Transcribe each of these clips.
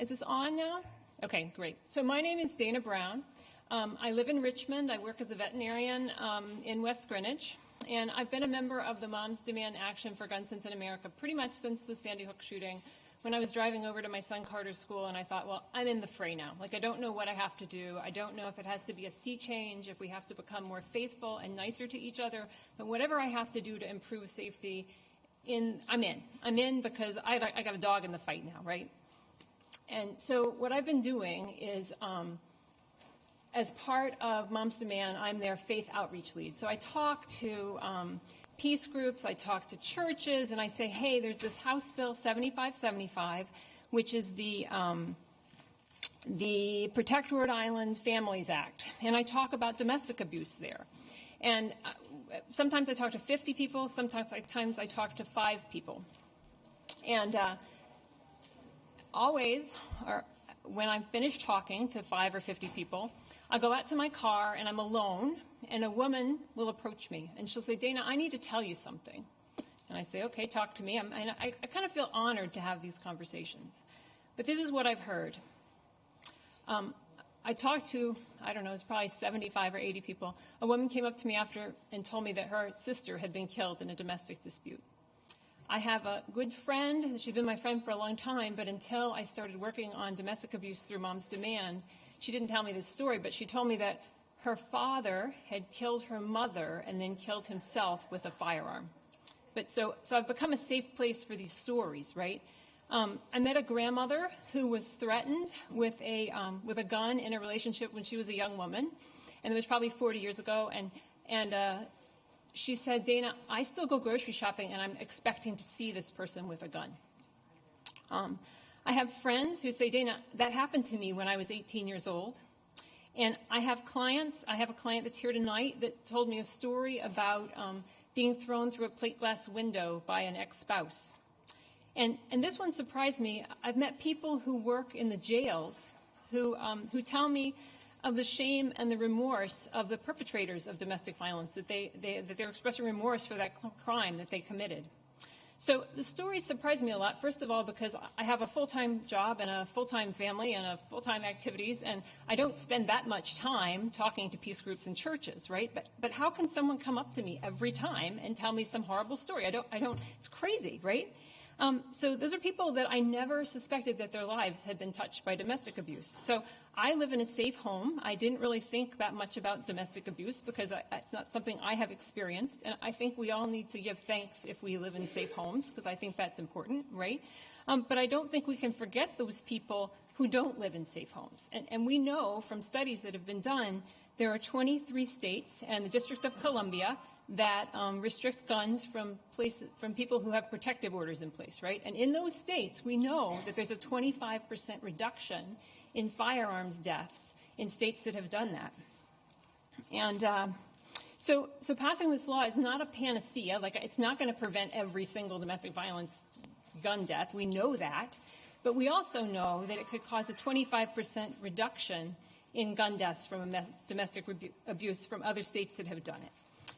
Is this on now? Okay, great. So my name is Dana Brown. I live in Richmond. I work as a veterinarian in West Greenwich. And I've been a member of the Moms Demand Action for Gun Sense in America pretty much since the Sandy Hook shooting, when I was driving over to my son Carter's school, and I thought, well, I'm in the fray now. Like, I don't know what I have to do. I don't know if it has to be a sea change, if we have to become more faithful and nicer to each other. But whatever I have to do to improve safety, I'm in. I'm in because I got a dog in the fight now, right? And so what I've been doing is, as part of Moms Demand, I'm their faith outreach lead. So I talk to peace groups, I talk to churches, and I say, hey, there's this House Bill 7575, which is the Protect Rhode Island Families Act. And I talk about domestic abuse there. And sometimes I talk to 50 people, sometimes I talk to 5 people. And always, or when I'm finished talking to 5 or 50 people, I go out to my car and I'm alone, and a woman will approach me and she'll say, Dana, I need to tell you something. And I say, okay, talk to me. I kind of feel honored to have these conversations. But this is what I've heard. I talked to, I don't know, it's probably 75 or 80 people. A woman came up to me after and told me that her sister had been killed in a domestic dispute. I have a good friend. She's been my friend for a long time, but until I started working on domestic abuse through Moms Demand, she didn't tell me this story, but she told me that her father had killed her mother and then killed himself with a firearm. But so I've become a safe place for these stories, right? I met a grandmother who was threatened with a gun in a relationship when she was a young woman, and it was probably 40 years ago. And she said, Dana, I still go grocery shopping, and I'm expecting to see this person with a gun. I have friends who say, Dana, that happened to me when I was 18 years old. And I have clients. I have a client that's here tonight that told me a story about being thrown through a plate glass window by an ex-spouse. And this one surprised me. I've met people who work in the jails who tell me of the shame and the remorse of the perpetrators of domestic violence, that they're expressing remorse for that crime that they committed. So the story surprised me a lot, first of all, because I have a full-time job and a full-time family and a full-time activities, and I don't spend that much time talking to peace groups and churches, right? But how can someone come up to me every time and tell me some horrible story? I don't, it's crazy, right? So those are people that I never suspected that their lives had been touched by domestic abuse. So I live in a safe home. I didn't really think that much about domestic abuse because it's not something I have experienced. And I think we all need to give thanks if we live in safe homes, because I think that's important, right? But I don't think we can forget those people who don't live in safe homes. And we know from studies that have been done, there are 23 states and the District of Columbia that restrict guns from people who have protective orders in place, right? And in those states, we know that there's a 25% reduction in firearms deaths in states that have done that. And so passing this law is not a panacea. Like, it's not going to prevent every single domestic violence gun death. We know that. But we also know that it could cause a 25% reduction in gun deaths from domestic abuse from other states that have done it.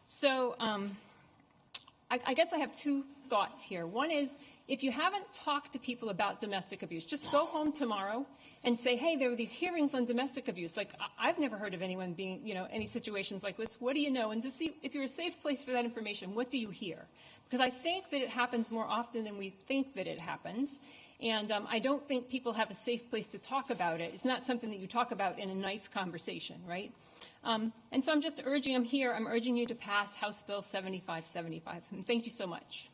So I guess I have 2 thoughts here. One is, if you haven't talked to people about domestic abuse, just go home tomorrow and say, hey, there were these hearings on domestic abuse. Like, I've never heard of anyone being, any situations like this. What do you know? And just see if you're a safe place for that information, what do you hear? Because I think that it happens more often than we think that it happens. And I don't think people have a safe place to talk about it. It's not something that you talk about in a nice conversation, right? And so I'm urging you to pass House Bill 7575. And thank you so much.